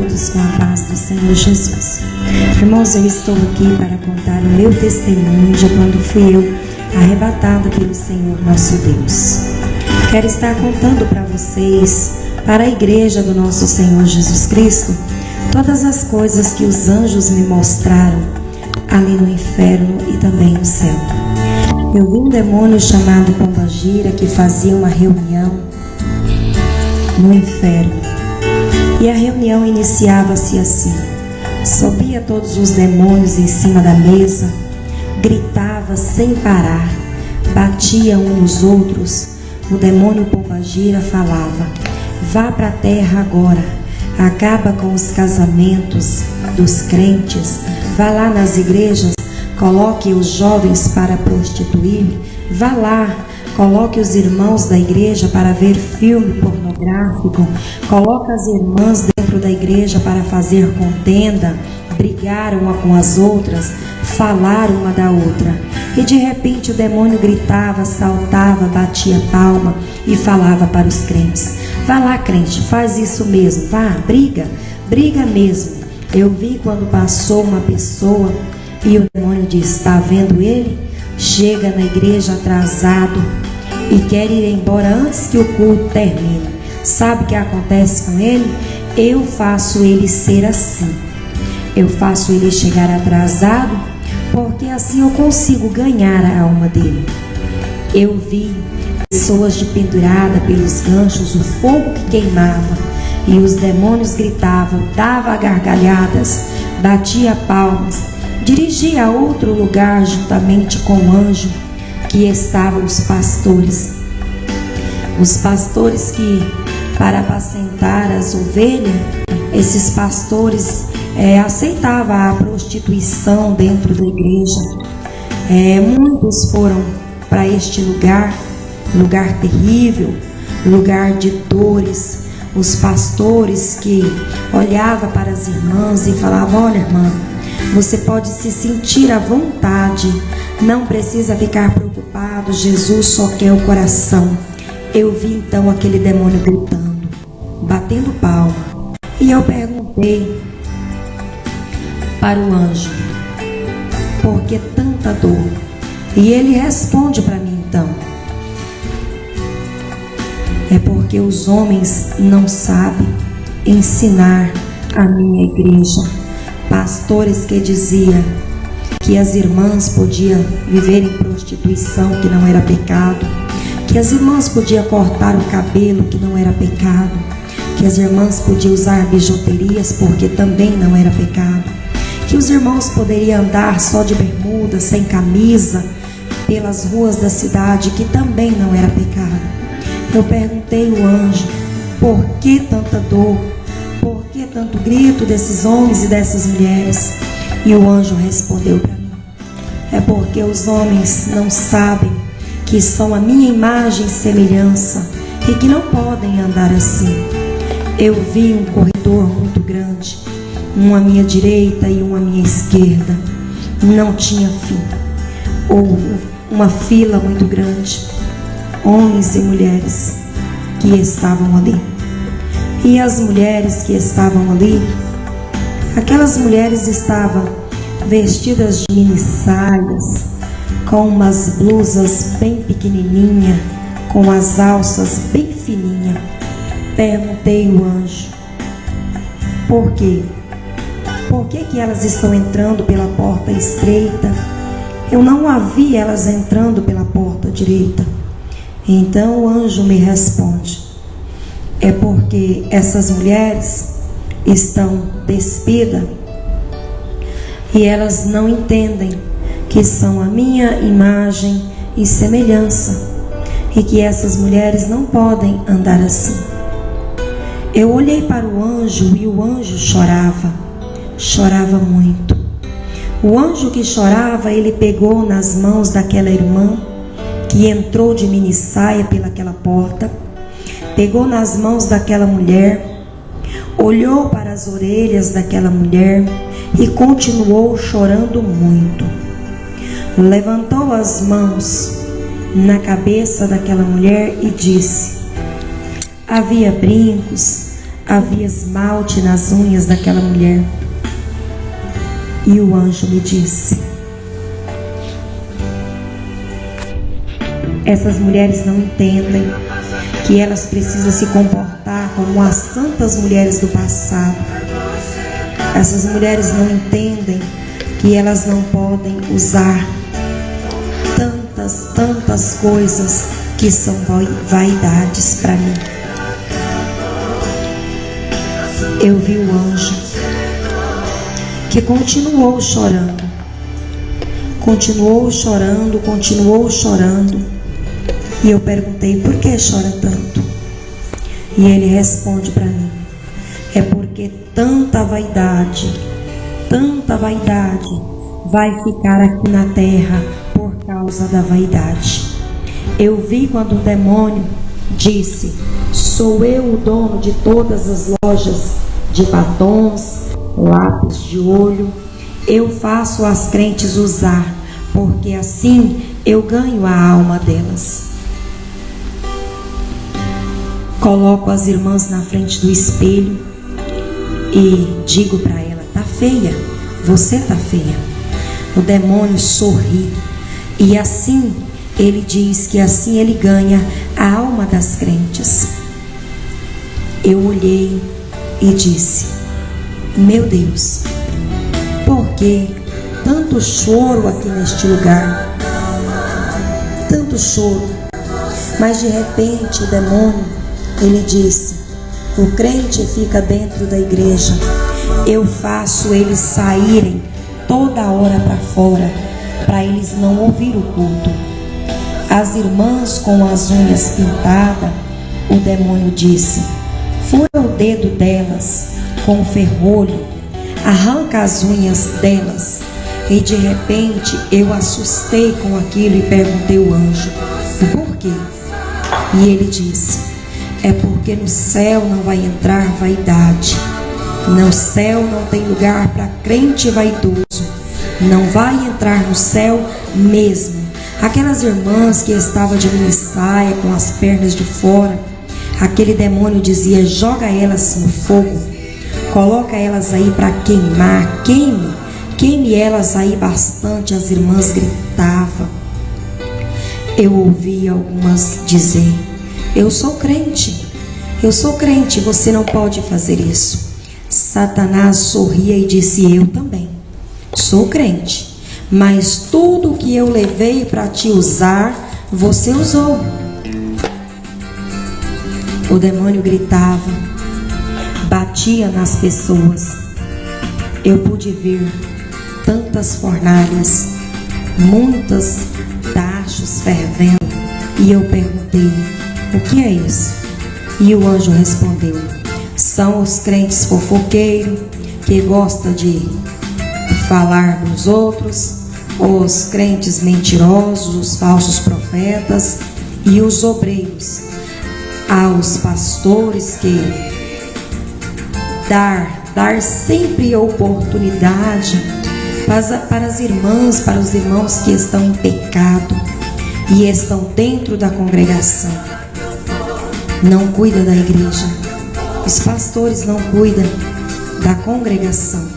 todos com a paz do Senhor Jesus. Irmãos, eu estou aqui para contar o meu testemunho de quando fui eu arrebatado pelo Senhor nosso Deus. Quero estar contando para vocês, para a igreja do nosso Senhor Jesus Cristo, todas as coisas que os anjos me mostraram ali no inferno e também no céu. Eu vi um demônio chamado Pombagira que fazia uma reunião no inferno. E a reunião iniciava-se assim: subia todos os demônios em cima da mesa, gritava sem parar, batia uns nos outros. O demônio Pombagira falava: vá para a terra agora, acaba com os casamentos dos crentes, vá lá nas igrejas, coloque os jovens para prostituir, vá lá, coloque os irmãos da igreja para ver filme pornográfico, coloque as irmãs dentro da igreja para fazer contenda, brigar uma com as outras, falar uma da outra. E de repente o demônio gritava, saltava, batia palma e falava para os crentes: vá lá, crente, faz isso mesmo, vá, briga mesmo. Eu vi quando passou uma pessoa e o demônio disse: está vendo ele? Chega na igreja atrasado e quer ir embora antes que o culto termine. Sabe o que acontece com ele? Eu faço ele ser assim. Eu faço ele chegar atrasado, porque assim eu consigo ganhar a alma dele. Eu vi pessoas de pendurada pelos ganchos, o fogo que queimava, e os demônios gritavam, dava gargalhadas, batia palmas, dirigia a outro lugar juntamente com o anjo que estavam os pastores. Os pastores que, para apacentar as ovelhas, esses pastores aceitavam a prostituição dentro da igreja. Muitos foram para este lugar terrível, lugar de dores. Os pastores que olhavam para as irmãs e falavam: olha, irmã, você pode se sentir à vontade, não precisa ficar preocupado, Jesus só quer o coração. Eu vi então aquele demônio gritando, batendo palma, e eu perguntei para o anjo: por que tanta dor? E ele responde para mim então: é porque os homens não sabem ensinar a minha igreja. Pastores que diziam que as irmãs podiam viver em prostituição, que não era pecado, que as irmãs podiam cortar o cabelo, que não era pecado, que as irmãs podiam usar bijuterias, porque também não era pecado, que os irmãos poderiam andar só de bermuda, sem camisa, pelas ruas da cidade, que também não era pecado. Eu perguntei ao anjo: por que tanta dor? Por que tanto grito desses homens e dessas mulheres? E o anjo respondeu para mim: é porque os homens não sabem que são a minha imagem e semelhança e que não podem andar assim. Eu vi um corredor muito grande, um à minha direita e um à minha esquerda. Não tinha fim. Ou uma fila muito grande, homens e mulheres que estavam ali. E as mulheres que estavam ali, aquelas mulheres estavam vestidas de mini saias, com umas blusas bem pequenininhas, com as alças bem fininhas. Perguntei ao anjo: por quê? Por que elas estão entrando pela porta estreita? Eu não a vi elas entrando pela porta direita. Então o anjo me responde: é porque essas mulheres estão despidas e elas não entendem que são a minha imagem e semelhança, e que essas mulheres não podem andar assim. Eu olhei para o anjo e o anjo chorava muito. O anjo que chorava, ele pegou nas mãos daquela irmã que entrou de mini saia pelaquela porta, pegou nas mãos daquela mulher, olhou para as orelhas daquela mulher e continuou chorando muito. Levantou as mãos na cabeça daquela mulher e disse: havia brincos, havia esmalte nas unhas daquela mulher. E o anjo me disse: essas mulheres não entendem que elas precisam se comportar como as santas mulheres do passado. Essas mulheres não entendem que elas não podem usar tantas coisas que são vaidades para mim. Eu vi o anjo que continuou chorando, e eu perguntei: por que chora tanto? E ele responde para mim: é porque tanta vaidade vai ficar aqui na terra por causa da vaidade. Eu vi quando o demônio disse: sou eu o dono de todas as lojas de batons, lápis de olho. Eu faço as crentes usar, porque assim eu ganho a alma delas. Coloco as irmãs na frente do espelho e digo para ela: tá feia, você tá feia. O demônio sorri e assim ele diz que assim ele ganha a alma das crentes. Eu olhei e disse: meu Deus, por que tanto choro aqui neste lugar? Tanto choro. Mas de repente o demônio, ele disse: o crente fica dentro da igreja, eu faço eles saírem toda hora para fora, para eles não ouvir o culto. As irmãs com as unhas pintadas, o demônio disse: fura o dedo delas com o ferrolho, arranca as unhas delas. E de repente eu assustei com aquilo e perguntei ao anjo: por quê? E ele disse: é porque no céu não vai entrar vaidade. No céu não tem lugar para crente vaidoso. Não vai entrar no céu mesmo. Aquelas irmãs que estavam de mini saia, com as pernas de fora, aquele demônio dizia: joga elas no fogo, coloca elas aí para queimar, queime elas aí bastante. As irmãs gritavam. Eu ouvi algumas dizer: eu sou crente, você não pode fazer isso. Satanás sorria e disse: eu também sou crente, mas tudo que eu levei para te usar, você usou. O demônio gritava, batia nas pessoas. Eu pude ver tantas fornalhas, muitas tachos fervendo, e eu perguntei: o que é isso? E o anjo respondeu: são os crentes fofoqueiros que gostam de falar dos outros, os crentes mentirosos, os falsos profetas e os obreiros, aos pastores que dar sempre oportunidade para as irmãs, para os irmãos que estão em pecado e estão dentro da congregação. Não cuida da igreja. Os pastores não cuidam da congregação.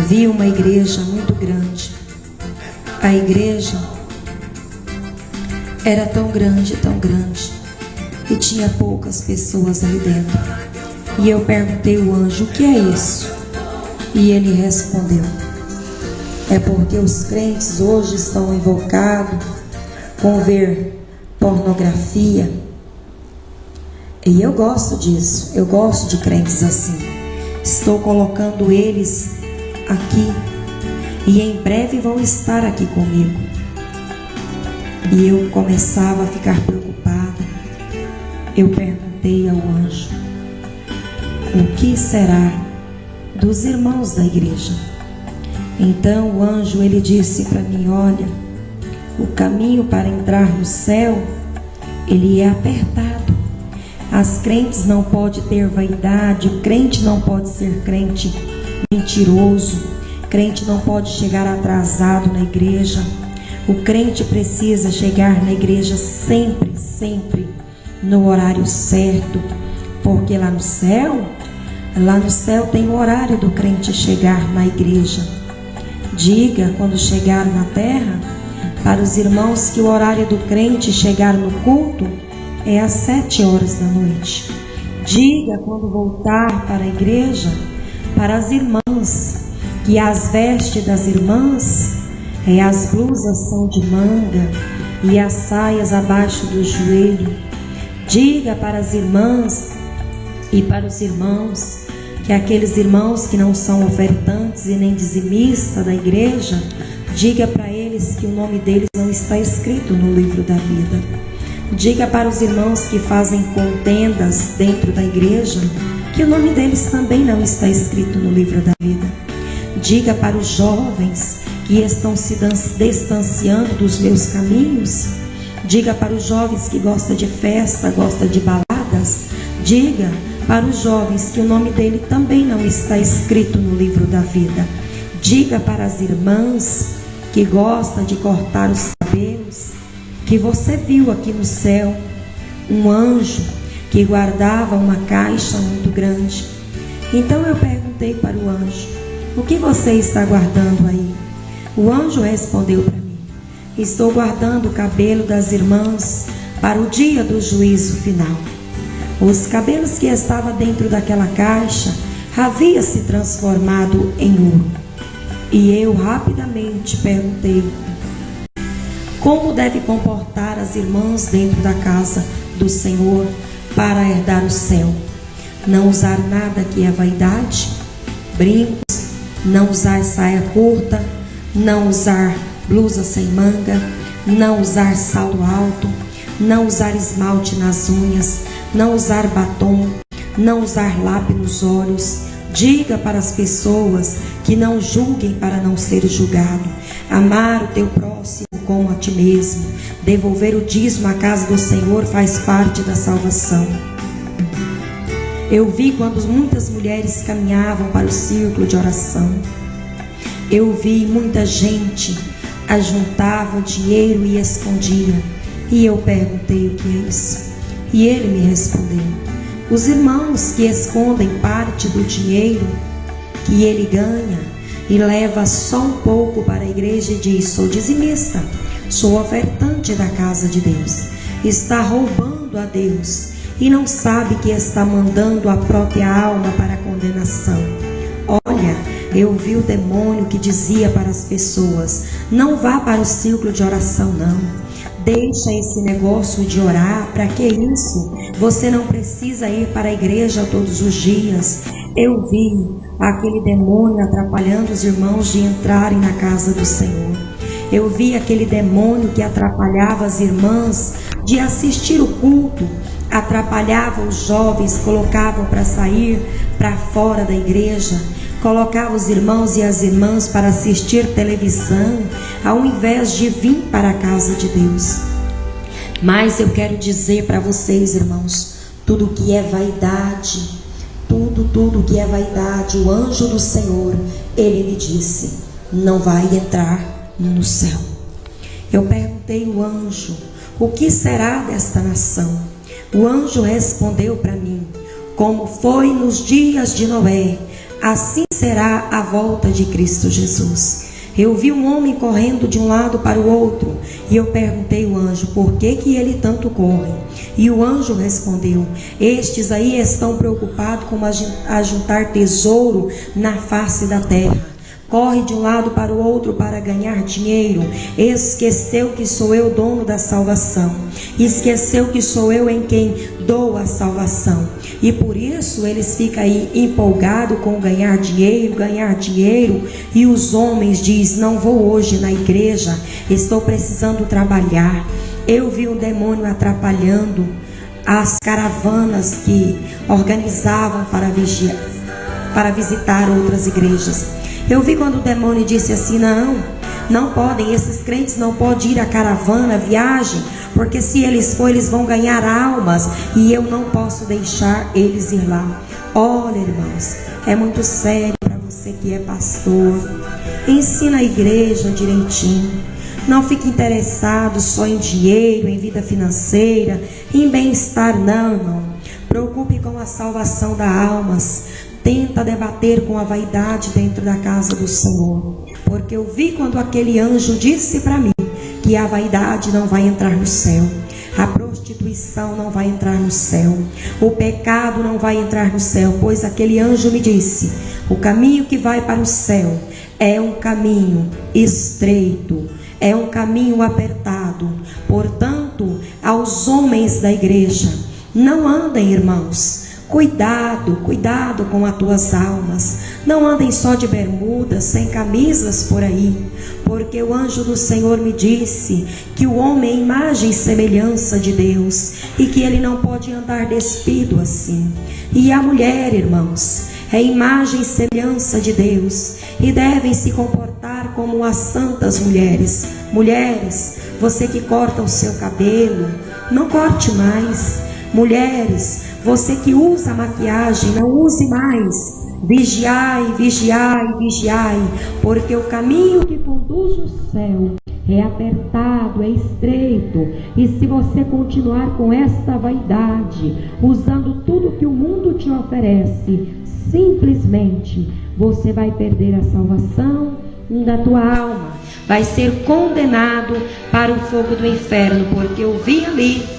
Vi uma igreja muito grande. A igreja era tão grande, e tinha poucas pessoas ali dentro. E eu perguntei ao anjo: o que é isso? E ele respondeu: é porque os crentes hoje estão invocados com ver pornografia. E eu gosto disso, eu gosto de crentes assim. Estou colocando eles aqui e em breve vão estar aqui comigo. E eu começava a ficar preocupada. Eu perguntei ao anjo: o que será dos irmãos da igreja? Então o anjo, ele disse para mim: olha, o caminho para entrar no céu, ele é apertado. As crentes não podem ter vaidade, o crente não pode ser crente mentiroso, crente não pode chegar atrasado na igreja. O crente precisa chegar na igreja sempre no horário certo, porque lá no céu tem o horário do crente chegar na igreja. Diga, quando chegar na terra, para os irmãos que o horário do crente chegar no culto é às 7 horas da noite. Diga, quando voltar para a igreja, para as irmãs, que as vestes das irmãs, as blusas são de manga e as saias abaixo do joelho. Diga para as irmãs e para os irmãos, que aqueles irmãos que não são ofertantes e nem dizimistas da igreja, diga para eles que o nome deles não está escrito no livro da vida. Diga para os irmãos que fazem contendas dentro da igreja, que o nome deles também não está escrito no livro da vida. Diga para os jovens que estão se distanciando dos meus caminhos. Diga para os jovens que gostam de festa, gostam de baladas. Diga para os jovens que o nome dele também não está escrito no livro da vida. Diga para as irmãs que gostam de cortar os cabelos, que você viu aqui no céu um anjo que guardava uma caixa muito grande. Então eu perguntei para o anjo: o que você está guardando aí? O anjo respondeu para mim: estou guardando o cabelo das irmãs para o dia do juízo final. Os cabelos que estavam dentro daquela caixa haviam se transformado em ouro. E eu rapidamente perguntei: como deve comportar as irmãs dentro da casa do Senhor para herdar o céu? Não usar nada que é vaidade, brincos, não usar saia curta, não usar blusa sem manga, não usar salto alto, não usar esmalte nas unhas, não usar batom, não usar lápis nos olhos. Diga para as pessoas que não julguem para não ser julgado. Amar o teu próximo como a ti mesmo. Devolver o dízimo à casa do Senhor faz parte da salvação. Eu vi quando muitas mulheres caminhavam para o círculo de oração. Eu vi muita gente ajuntava dinheiro e escondia. E eu perguntei: o que é isso? E ele me respondeu: os irmãos que escondem parte do dinheiro que ele ganha e leva só um pouco para a igreja e diz: sou dizimista, sou ofertante da casa de Deus, está roubando a Deus e não sabe que está mandando a própria alma para a condenação. Olha, eu vi o demônio que dizia para as pessoas: não vá para o círculo de oração não. Deixa esse negócio de orar, para que isso? Você não precisa ir para a igreja todos os dias. Eu vi aquele demônio atrapalhando os irmãos de entrarem na casa do Senhor. Eu vi aquele demônio que atrapalhava as irmãs de assistir o culto, atrapalhava os jovens, colocavam para sair para fora da igreja, colocava os irmãos e as irmãs para assistir televisão, ao invés de vir para a casa de Deus. Mas eu quero dizer para vocês, irmãos, tudo que é vaidade, tudo que é vaidade, o anjo do Senhor, ele me disse: não vai entrar no céu. Eu perguntei ao anjo: o que será desta nação? O anjo respondeu para mim: como foi nos dias de Noé, assim será a volta de Cristo Jesus. Eu vi um homem correndo de um lado para o outro, e eu perguntei ao anjo: por que ele tanto corre? E o anjo respondeu: estes aí estão preocupados com ajuntar tesouro na face da terra. Corre de um lado para o outro para ganhar dinheiro. Esqueceu que sou eu dono da salvação. Esqueceu que sou eu em quem dou a salvação. E por isso eles ficam aí empolgados com ganhar dinheiro. E os homens dizem: não vou hoje na igreja, estou precisando trabalhar. Eu vi um demônio atrapalhando as caravanas que organizavam para visitar outras igrejas. Eu vi quando o demônio disse assim: não podem, esses crentes não podem ir à caravana, à viagem, porque se eles forem, eles vão ganhar almas, e eu não posso deixar eles ir lá. Olha, irmãos, é muito sério para você que é pastor. Ensina a igreja direitinho. Não fique interessado só em dinheiro, em vida financeira, em bem-estar, não, irmão. Preocupe com a salvação das almas. Tenta debater com a vaidade dentro da casa do Senhor. Porque eu vi quando aquele anjo disse para mim que a vaidade não vai entrar no céu. A prostituição não vai entrar no céu. O pecado não vai entrar no céu. Pois aquele anjo me disse: o caminho que vai para o céu é um caminho estreito, é um caminho apertado. Portanto, aos homens da igreja, não andem, irmãos. Cuidado com as tuas almas. Não andem só de bermudas, sem camisas por aí. Porque o anjo do Senhor me disse que o homem é imagem e semelhança de Deus, e que ele não pode andar despido assim. E a mulher, irmãos, é imagem e semelhança de Deus, e devem se comportar como as santas mulheres. Mulheres, você que corta o seu cabelo, não corte mais. Mulheres, você que usa maquiagem, não use mais. Vigiai, vigiai, vigiai, porque o caminho que conduz ao céu é apertado, é estreito. E se você continuar com esta vaidade, usando tudo que o mundo te oferece, simplesmente você vai perder a salvação da tua alma. Vai ser condenado para o fogo do inferno, porque eu vi ali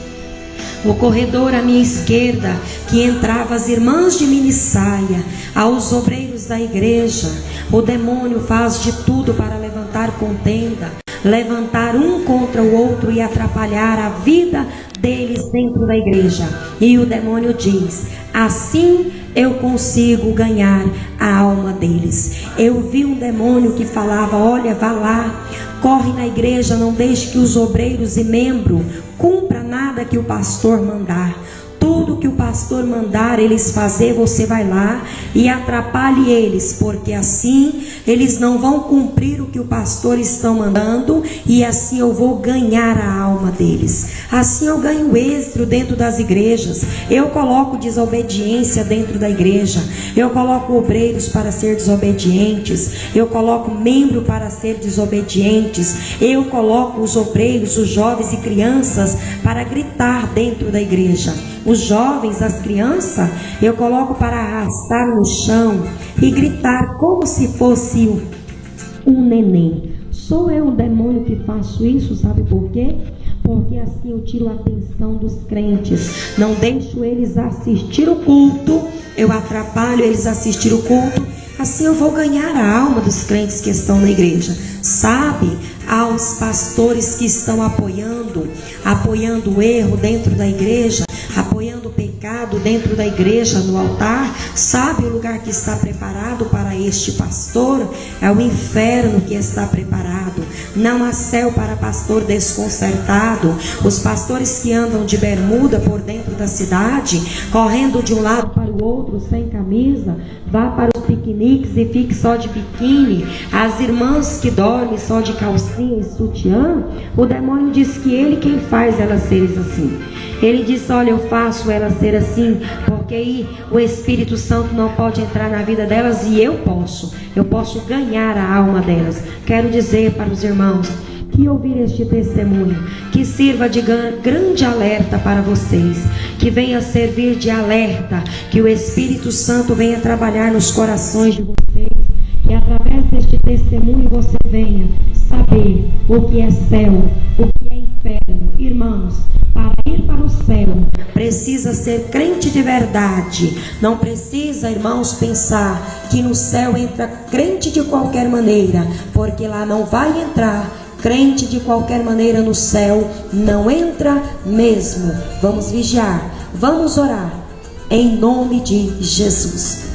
no corredor à minha esquerda que entravam as irmãs de minissaia, aos obreiros da igreja. O demônio faz de tudo para levantar contenda, levantar um contra o outro e atrapalhar a vida deles dentro da igreja. E o demônio diz: assim eu consigo ganhar a alma deles. Eu vi um demônio que falava: olha, vá lá, corre na igreja, não deixe que os obreiros e membros cumpra nada que o pastor mandar. Tudo que o pastor mandar eles fazer, você vai lá e atrapalhe eles, porque assim eles não vão cumprir o que o pastor está mandando, e assim eu vou ganhar a alma deles. Assim eu ganho êxito dentro das igrejas. Eu coloco desobediência dentro da igreja. Eu coloco obreiros para ser desobedientes. Eu coloco membro para ser desobedientes. Eu coloco os obreiros, os jovens e crianças para gritar dentro da igreja. Os jovens, as crianças, eu coloco para arrastar no chão e gritar como se fosse um neném. Sou eu, o demônio, que faço isso, sabe por quê? Porque assim eu tiro a atenção dos crentes. Não deixo eles assistir o culto, eu atrapalho eles assistir o culto. Assim eu vou ganhar a alma dos crentes que estão na igreja. Sabe, aos pastores que estão apoiando o erro dentro da igreja, apoiando o pecado dentro da igreja, no altar. Sabe o lugar que está preparado para este pastor? É o inferno que está preparado. Não há céu para pastor desconcertado. Os pastores que andam de bermuda por dentro da cidade, correndo de um lado para o outro sem camisa, vá para os piqueniques e fique só de biquíni. As irmãs que dormem só de calcinha e sutiã, o demônio diz que ele quem faz elas serem assim. Ele diz: olha, eu faço elas ser assim, porque aí o Espírito Santo não pode entrar na vida delas, e eu posso ganhar a alma delas. Quero dizer para os irmãos que ouvir este testemunho, que sirva de grande alerta para vocês, que venha servir de alerta, que o Espírito Santo venha trabalhar nos corações de vocês, que através deste testemunho você venha saber o que é céu, o que é inferno. Irmãos, para ir para o céu precisa ser crente de verdade. Não precisa, irmãos, pensar que no céu entra crente de qualquer maneira, porque lá não vai entrar crente de qualquer maneira. No céu não entra mesmo. Vamos vigiar, vamos orar em nome de Jesus.